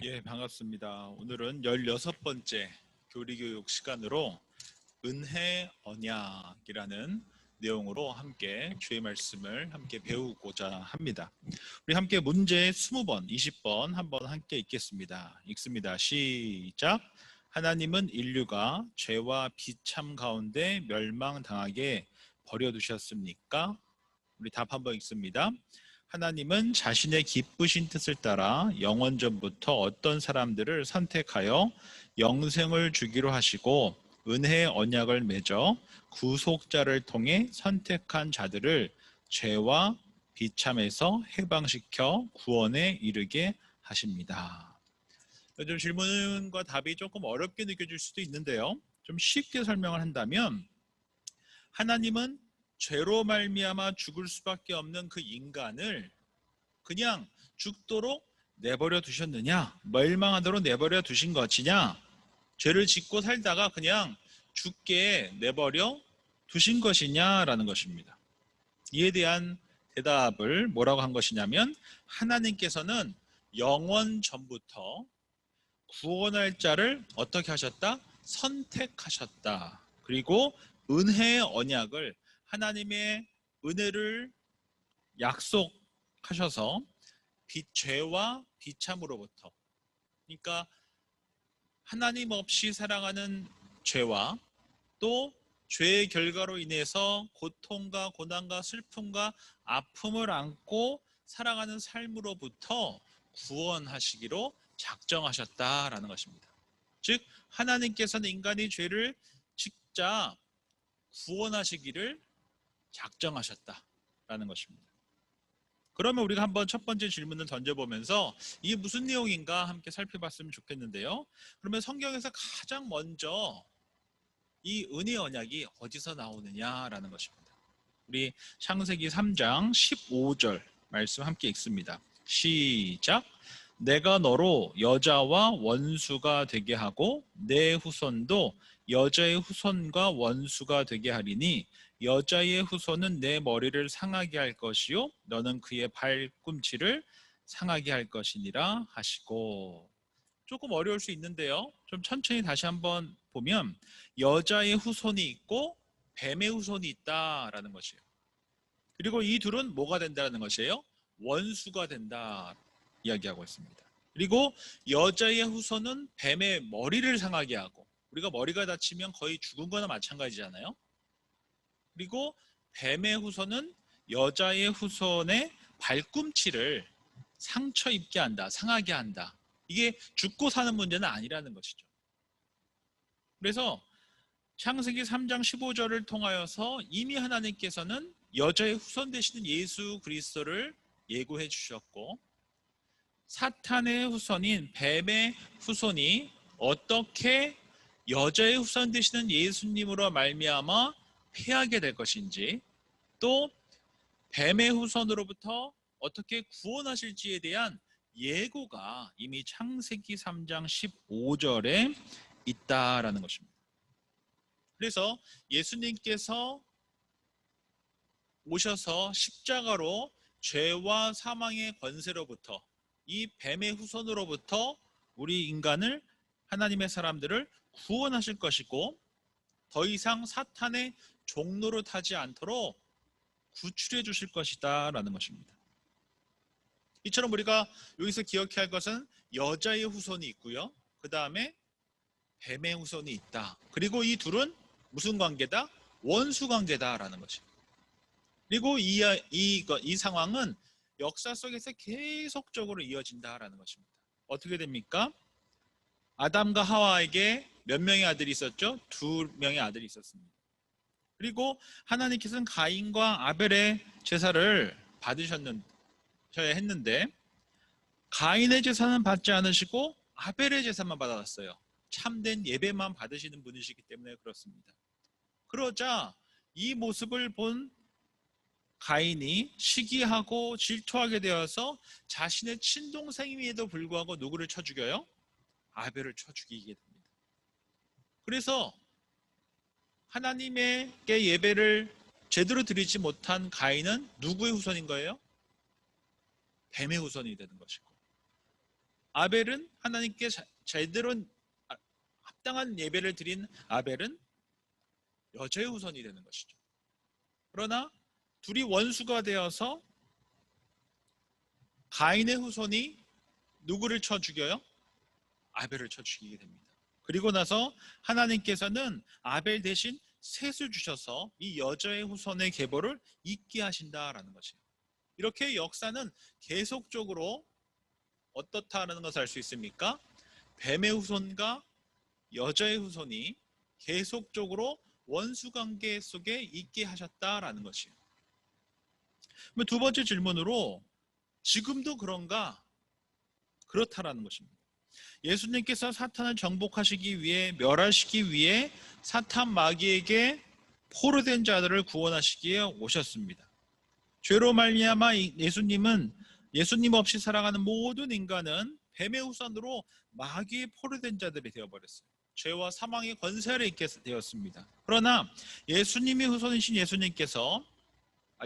예, 반갑습니다. 오늘은 16번째 교리교육 시간으로 은혜 언약이라는 내용으로 함께 주의 말씀을 함께 배우고자 합니다. 우리 함께 문제 20번, 20번 한번 함께 읽겠습니다. 읽습니다. 시작. 하나님은 인류가 죄와 비참 가운데 멸망당하게 버려두셨습니까? 우리 답 한번 읽습니다. 하나님은 자신의 기쁘신 뜻을 따라 영원전부터 어떤 사람들을 선택하여 영생을 주기로 하시고 은혜의 언약을 맺어 구속자를 통해 선택한 자들을 죄와 비참에서 해방시켜 구원에 이르게 하십니다. 좀 질문과 답이 조금 어렵게 느껴질 수도 있는데요. 좀 쉽게 설명을 한다면 하나님은 죄로 말미암아 죽을 수밖에 없는 그 인간을 그냥 죽도록 내버려 두셨느냐, 멸망하도록 내버려 두신 것이냐, 죄를 짓고 살다가 그냥 죽게 내버려 두신 것이냐라는 것입니다. 이에 대한 대답을 뭐라고 한 것이냐면 하나님께서는 영원 전부터 구원할 자를 어떻게 하셨다? 선택하셨다. 그리고 은혜의 언약을 하나님의 은혜를 약속하셔서 죄와 비참으로부터, 그러니까 하나님 없이 살아가는 죄와 또 죄의 결과로 인해서 고통과 고난과 슬픔과 아픔을 안고 살아가는 삶으로부터 구원하시기로 작정하셨다라는 것입니다. 즉 하나님께서는 인간의 죄를 직접 구원하시기를 작정하셨다라는 것입니다. 그러면 우리가 한번 첫 번째 질문을 던져보면서 이게 무슨 내용인가 함께 살펴봤으면 좋겠는데요. 그러면 성경에서 가장 먼저 이 은혜 언약이 어디서 나오느냐라는 것입니다. 우리 창세기 3장 15절 말씀 함께 읽습니다. 시작. 내가 너로 여자와 원수가 되게 하고 내 후손도 여자의 후손과 원수가 되게 하리니 여자의 후손은 내 머리를 상하게 할 것이요 너는 그의 발꿈치를 상하게 할 것이니라 하시고. 조금 어려울 수 있는데요, 좀 천천히 다시 한번 보면 여자의 후손이 있고 뱀의 후손이 있다라는 것이에요. 그리고 이 둘은 뭐가 된다는 것이에요? 원수가 된다 이야기하고 있습니다. 그리고 여자의 후손은 뱀의 머리를 상하게 하고, 우리가 머리가 다치면 거의 죽은 거나 마찬가지잖아요. 그리고 뱀의 후손은 여자의 후손의 발꿈치를 상처 입게 한다, 상하게 한다. 이게 죽고 사는 문제는 아니라는 것이죠. 그래서 창세기 3장 15절을 통하여서 이미 하나님께서는 여자의 후손 되시는 예수 그리스도를 예고해 주셨고, 사탄의 후손인 뱀의 후손이 어떻게 여자의 후손 되시는 예수님으로 말미암아 패하게 될 것인지, 또 뱀의 후손으로부터 어떻게 구원하실지에 대한 예고가 이미 창세기 3장 15절에 있다라는 것입니다. 그래서 예수님께서 오셔서 십자가로 죄와 사망의 권세로부터, 이 뱀의 후손으로부터 우리 인간을, 하나님의 사람들을 구원하실 것이고, 더 이상 사탄의 종로로 타지 않도록 구출해 주실 것이다 라는 것입니다. 이처럼 우리가 여기서 기억해야 할 것은 여자의 후손이 있고요, 그 다음에 뱀의 후손이 있다. 그리고 이 둘은 무슨 관계다? 원수 관계다라는 것입니다. 그리고 이 상황은 역사 속에서 계속적으로 이어진다라는 것입니다. 어떻게 됩니까? 아담과 하와에게 몇 명의 아들이 있었죠? 2명의 아들이 있었습니다. 그리고 하나님께서는 가인과 아벨의 제사를 받으셔야 했는데, 가인의 제사는 받지 않으시고 아벨의 제사만 받았어요. 참된 예배만 받으시는 분이시기 때문에 그렇습니다. 그러자 이 모습을 본 가인이 시기하고 질투하게 되어서 자신의 친동생임에도 불구하고 누구를 쳐 죽여요? 아벨을 쳐 죽이게 됩니다. 그래서 하나님에게 예배를 제대로 드리지 못한 가인은 누구의 후손인 거예요? 뱀의 후손이 되는 것이고, 아벨은 하나님께 제대로 합당한 예배를 드린 아벨은 여자의 후손이 되는 것이죠. 그러나 둘이 원수가 되어서 가인의 후손이 누구를 쳐 죽여요? 아벨을 쳐 죽이게 됩니다. 그리고 나서 하나님께서는 아벨 대신 셋을 주셔서 이 여자의 후손의 계보를 잇게 하신다라는 것이에요. 이렇게 역사는 계속적으로 어떻다는 것을 알 수 있습니까? 뱀의 후손과 여자의 후손이 계속적으로 원수관계 속에 있게 하셨다라는 것이에요. 두 번째 질문으로 지금도 그런가? 그렇다라는 것입니다. 예수님께서 사탄을 정복하시기 위해, 멸하시기 위해 사탄 마귀에게 포로된 자들을 구원하시기에 오셨습니다. 죄로 말미암아 예수님 없이 살아가는 모든 인간은 뱀의 후손으로 마귀의 포로된 자들이 되어버렸어요. 죄와 사망의 권세 아래 있게 되었습니다. 그러나 예수님의 후손이신 예수님께서,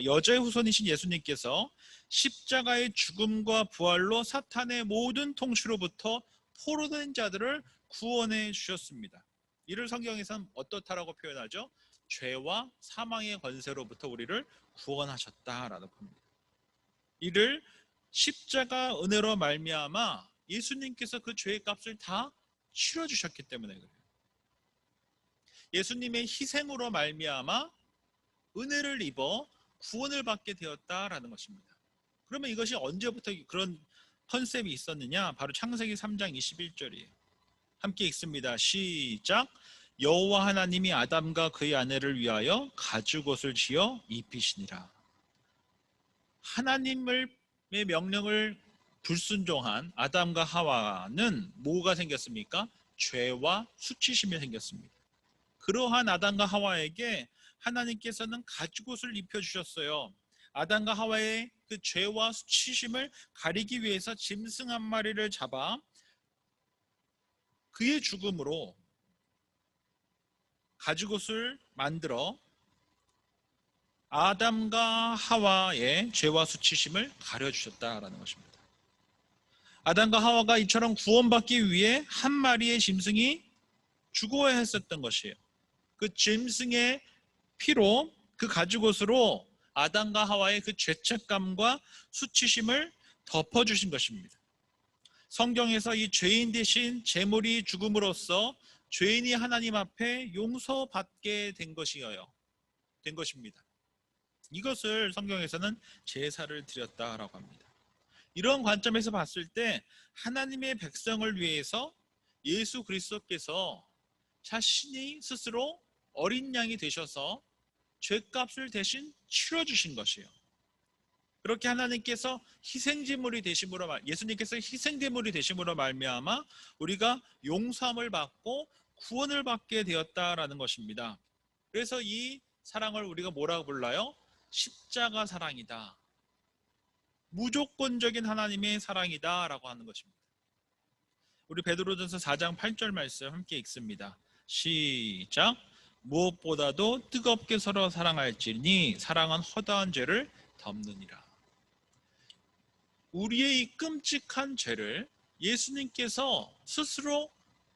여자의 후손이신 예수님께서 십자가의 죽음과 부활로 사탄의 모든 통치로부터 포로된 자들을 구원해 주셨습니다. 이를 성경에서는 어떻다라고 표현하죠? 죄와 사망의 권세로부터 우리를 구원하셨다라는 겁니다. 이를 십자가 은혜로 말미암아 예수님께서 그 죄의 값을 다 치러주셨기 때문에 그래요. 예수님의 희생으로 말미암아 은혜를 입어 구원을 받게 되었다라는 것입니다. 그러면 이것이 언제부터 그런 컨셉이 있었느냐? 바로 창세기 3장 21절이에요. 함께 읽습니다. 시작. 여호와 하나님이 아담과 그의 아내를 위하여 가죽옷을 지어 입히시니라. 하나님의 명령을 불순종한 아담과 하와는 뭐가 생겼습니까? 죄와 수치심이 생겼습니다. 그러한 아담과 하와에게 하나님께서는 가죽옷을 입혀주셨어요. 아담과 하와의 그 죄와 수치심을 가리기 위해서 짐승 한 마리를 잡아 그의 죽음으로 가죽옷을 만들어 아담과 하와의 죄와 수치심을 가려주셨다라는 것입니다. 아담과 하와가 이처럼 구원받기 위해 한 마리의 짐승이 죽어야 했었던 것이에요. 그 짐승의 피로 그 가죽옷으로 아담과 하와의 그 죄책감과 수치심을 덮어주신 것입니다. 성경에서 이 죄인 대신 제물이 죽음으로써 죄인이 하나님 앞에 용서받게 된 것입니다. 이것을 성경에서는 제사를 드렸다라고 합니다. 이런 관점에서 봤을 때 하나님의 백성을 위해서 예수 그리스도께서 자신이 스스로 어린 양이 되셔서 죄값을 대신 치러주신 것이에요. 그렇게 하나님께서 예수님께서 희생제물이 되심으로 말미암아 우리가 용서함을 받고 구원을 받게 되었다라는 것입니다. 그래서 이 사랑을 우리가 뭐라고 불러요? 십자가 사랑이다. 무조건적인 하나님의 사랑이다 라고 하는 것입니다. 우리 베드로전서 4장 8절 말씀 함께 읽습니다. 시작. 무엇보다도 뜨겁게 서로 사랑할지니 사랑은 허다한 죄를 덮느니라. 우리의 이 끔찍한 죄를 예수님께서 스스로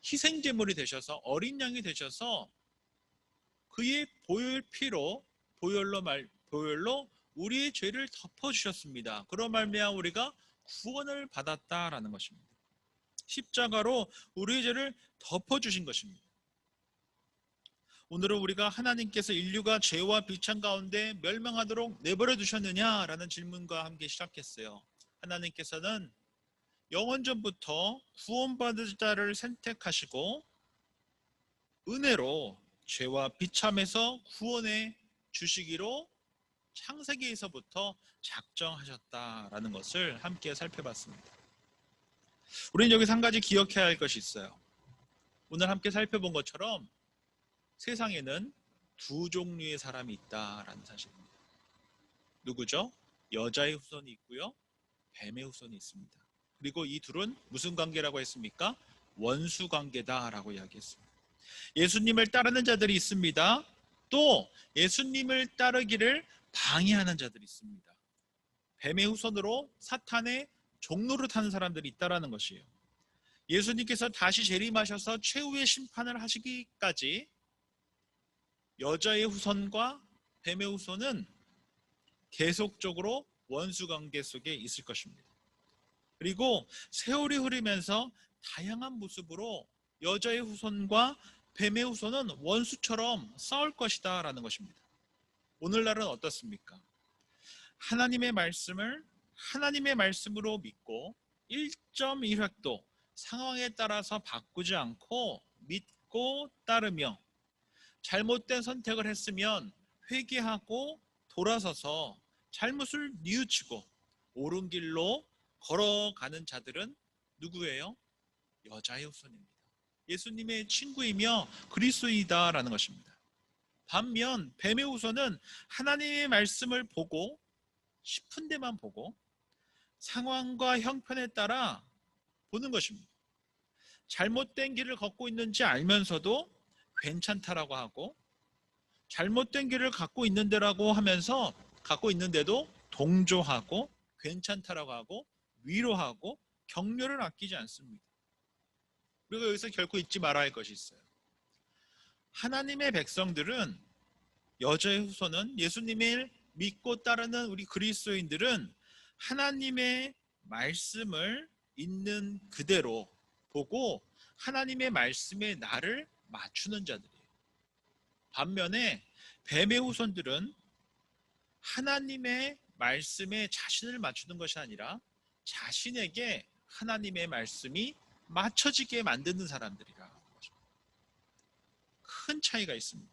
희생제물이 되셔서 어린 양이 되셔서 그의 보혈로 우리의 죄를 덮어주셨습니다. 그런 말미암아 우리가 구원을 받았다라는 것입니다. 십자가로 우리의 죄를 덮어주신 것입니다. 오늘은 우리가 하나님께서 인류가 죄와 비찬 가운데 멸망하도록 내버려 두셨느냐라는 질문과 함께 시작했어요. 하나님께서는 영원전부터 구원받을 자를 선택하시고 은혜로 죄와 비참에서 구원해 주시기로 창세기에서부터 작정하셨다라는 것을 함께 살펴봤습니다. 우리는 여기서 한 가지 기억해야 할 것이 있어요. 오늘 함께 살펴본 것처럼 세상에는 두 종류의 사람이 있다라는 사실입니다. 누구죠? 여자의 후손이 있고요, 뱀의 후손이 있습니다. 그리고 이 둘은 무슨 관계라고 했습니까? 원수 관계다라고 이야기했습니다. 예수님을 따르는 자들이 있습니다. 또 예수님을 따르기를 방해하는 자들이 있습니다. 뱀의 후손으로 사탄의 종로를 타는 사람들이 있다라는 것이에요. 예수님께서 다시 재림하셔서 최후의 심판을 하시기까지 여자의 후손과 뱀의 후손은 계속적으로 원수 관계 속에 있을 것입니다. 그리고 세월이 흐르면서 다양한 모습으로 여자의 후손과 뱀의 후손은 원수처럼 싸울 것이다 라는 것입니다. 오늘날은 어떻습니까? 하나님의 말씀을 하나님의 말씀으로 믿고 1.1획도 상황에 따라서 바꾸지 않고 믿고 따르며 잘못된 선택을 했으면 회개하고 돌아서서 잘못을 뉘우치고 옳은 길로 걸어가는 자들은 누구예요? 여자의 후손입니다. 예수님의 친구이며 그리스도이다라는 것입니다. 반면 뱀의 후손은 하나님의 말씀을 보고 싶은 데만 보고 상황과 형편에 따라 보는 것입니다. 잘못된 길을 걷고 있는지 알면서도 괜찮다라고 하고 잘못된 길을 갖고 있는데도 동조하고 괜찮다라고 하고 위로하고 격려를 아끼지 않습니다. 그리고 여기서 결코 잊지 말아야 할 것이 있어요. 하나님의 백성들은 여자의 후손은 예수님을 믿고 따르는 우리 그리스도인들은 하나님의 말씀을 있는 그대로 보고 하나님의 말씀에 나를 맞추는 자들이에요. 반면에 뱀의 후손들은 하나님의 말씀에 자신을 맞추는 것이 아니라 자신에게 하나님의 말씀이 맞춰지게 만드는 사람들이라. 큰 차이가 있습니다.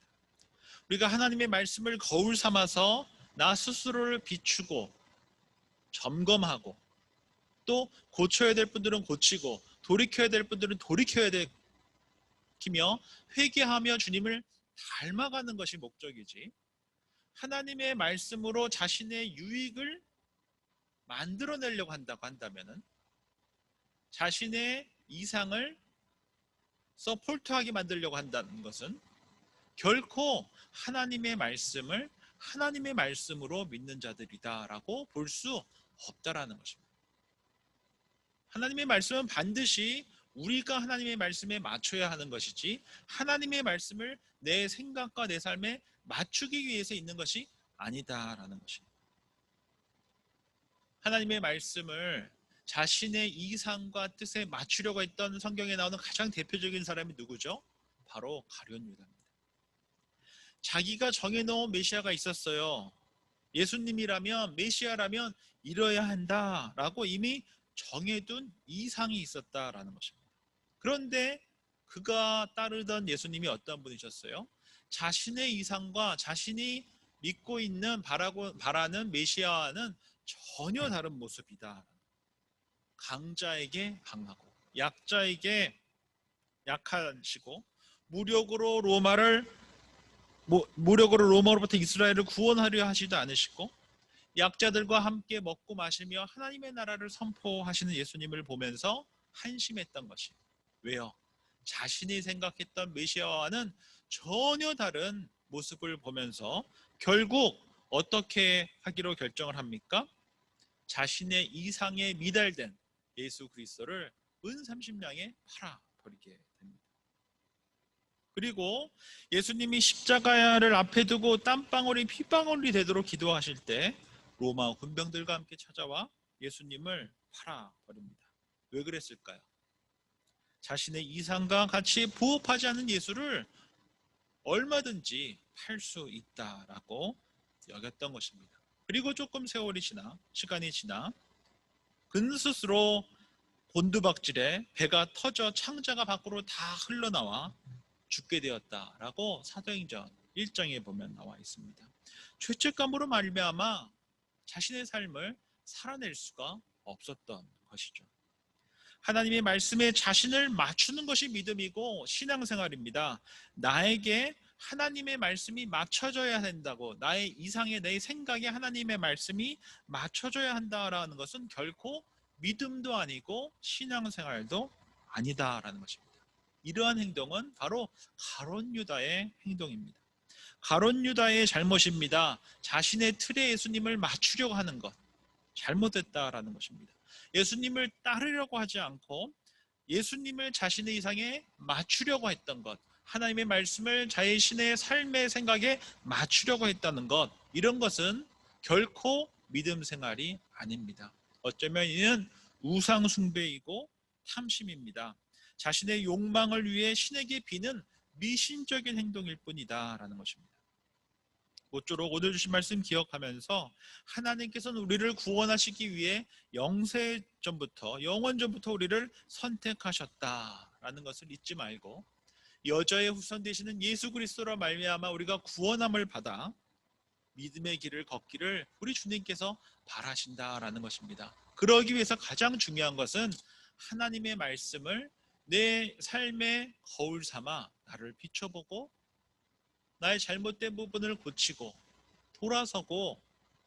우리가 하나님의 말씀을 거울 삼아서 나 스스로를 비추고 점검하고 또 고쳐야 될 분들은 고치고 돌이켜야 될 분들은 돌이켜야 되며 회개하며 주님을 닮아가는 것이 목적이지, 하나님의 말씀으로 자신의 유익을 만들어내려고 한다고 한다면 자신의 이상을 서포트하게 만들려고 한다는 것은 결코 하나님의 말씀을 하나님의 말씀으로 믿는 자들이다라고 볼 수 없다라는 것입니다. 하나님의 말씀은 반드시 우리가 하나님의 말씀에 맞춰야 하는 것이지 하나님의 말씀을 내 생각과 내 삶에 맞추기 위해서 있는 것이 아니다라는 것입니다. 하나님의 말씀을 자신의 이상과 뜻에 맞추려고 했던 성경에 나오는 가장 대표적인 사람이 누구죠? 바로 가룟 유다입니다. 자기가 정해놓은 메시아가 있었어요. 예수님이라면, 메시아라면 이뤄야 한다라고 이미 정해둔 이상이 있었다라는 것입니다. 그런데 그가 따르던 예수님이 어떤 분이셨어요? 자신의 이상과 자신이 믿고 있는 바라는 메시아와는 전혀 다른 모습이다. 강자에게 강하고 약자에게 약하시고 무력으로 로마로부터 이스라엘을 구원하려 하지도 않으시고 약자들과 함께 먹고 마시며 하나님의 나라를 선포하시는 예수님을 보면서 한심했던 것이, 왜요? 자신이 생각했던 메시아와는 전혀 다른 모습을 보면서 결국 어떻게 하기로 결정을 합니까? 자신의 이상에 미달된 예수 그리스도를 은 30냥에 팔아버리게 됩니다. 그리고 예수님이 십자가를 앞에 두고 땀방울이 피방울이 되도록 기도하실 때 로마 군병들과 함께 찾아와 예수님을 팔아버립니다. 왜 그랬을까요? 자신의 이상과 같이 부합하지 않는 예수를 얼마든지 팔 수 있다라고 여겼던 것입니다. 그리고 조금 시간이 지나 근 스스로 곤두박질에 배가 터져 창자가 밖으로 다 흘러나와 죽게 되었다라고 사도행전 1장에 보면 나와 있습니다. 죄책감으로 말미암아 자신의 삶을 살아낼 수가 없었던 것이죠. 하나님의 말씀에 자신을 맞추는 것이 믿음이고 신앙생활입니다. 나에게 하나님의 말씀이 맞춰져야 된다고, 나의 이상에 내 생각에 하나님의 말씀이 맞춰져야 한다라는 것은 결코 믿음도 아니고 신앙생활도 아니다라는 것입니다. 이러한 행동은 바로 가룟 유다의 행동입니다. 가룟 유다의 잘못입니다. 자신의 틀에 예수님을 맞추려고 하는 것, 잘못됐다라는 것입니다. 예수님을 따르려고 하지 않고 예수님을 자신의 이상에 맞추려고 했던 것, 하나님의 말씀을 자신의 삶의 생각에 맞추려고 했다는 것, 이런 것은 결코 믿음 생활이 아닙니다. 어쩌면 이는 우상 숭배이고 탐심입니다. 자신의 욕망을 위해 신에게 비는 미신적인 행동일 뿐이다 라는 것입니다. 모쪼록 오늘 주신 말씀 기억하면서 하나님께서는 우리를 구원하시기 위해 영원전부터 우리를 선택하셨다라는 것을 잊지 말고 여자의 후손 되시는 예수 그리스도로 말미암아 우리가 구원함을 받아 믿음의 길을 걷기를 우리 주님께서 바라신다라는 것입니다. 그러기 위해서 가장 중요한 것은 하나님의 말씀을 내 삶의 거울 삼아 나를 비춰보고 나의 잘못된 부분을 고치고 돌아서고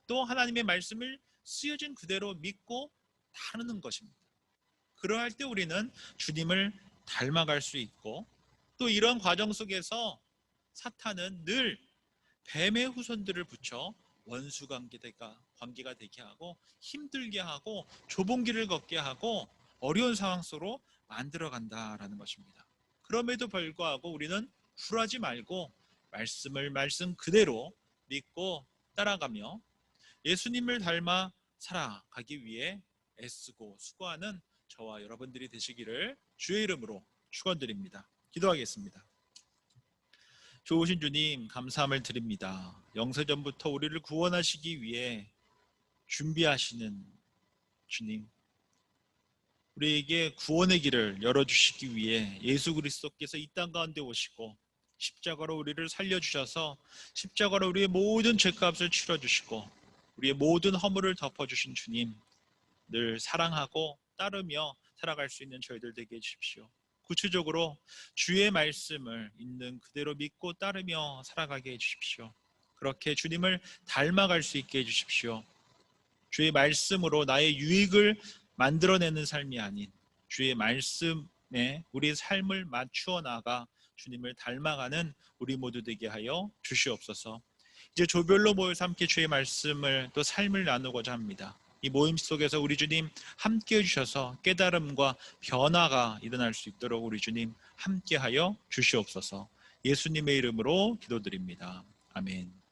또 하나님의 말씀을 쓰여진 그대로 믿고 따르는 것입니다. 그러할 때 우리는 주님을 닮아갈 수 있고 또 이런 과정 속에서 사탄은 늘 뱀의 후손들을 붙여 원수 관계가 되게 하고 힘들게 하고 좁은 길을 걷게 하고 어려운 상황 속으로 만들어 간다라는 것입니다. 그럼에도 불구하고 우리는 굴하지 말고 말씀을 말씀 그대로 믿고 따라가며 예수님을 닮아 살아가기 위해 애쓰고 수고하는 저와 여러분들이 되시기를 주의 이름으로 축원드립니다. 기도하겠습니다. 좋으신 주님, 감사함을 드립니다. 영세전부터 우리를 구원하시기 위해 준비하시는 주님, 우리에게 구원의 길을 열어주시기 위해 예수 그리스도께서 이 땅 가운데 오시고 십자가로 우리를 살려주셔서 십자가로 우리의 모든 죄값을 치러주시고 우리의 모든 허물을 덮어주신 주님, 늘 사랑하고 따르며 살아갈 수 있는 저희들 되게 해주십시오. 구체적으로 주의 말씀을 있는 그대로 믿고 따르며 살아가게 해주십시오. 그렇게 주님을 닮아갈 수 있게 해주십시오. 주의 말씀으로 나의 유익을 만들어내는 삶이 아닌 주의 말씀에 우리의 삶을 맞추어 나가 주님을 닮아가는 우리 모두 되게 하여 주시옵소서. 이제 조별로 모여서 함께 주의 말씀을 또 삶을 나누고자 합니다. 이 모임 속에서 우리 주님 함께 해주셔서 깨달음과 변화가 일어날 수 있도록 우리 주님 함께하여 주시옵소서. 예수님의 이름으로 기도드립니다. 아멘.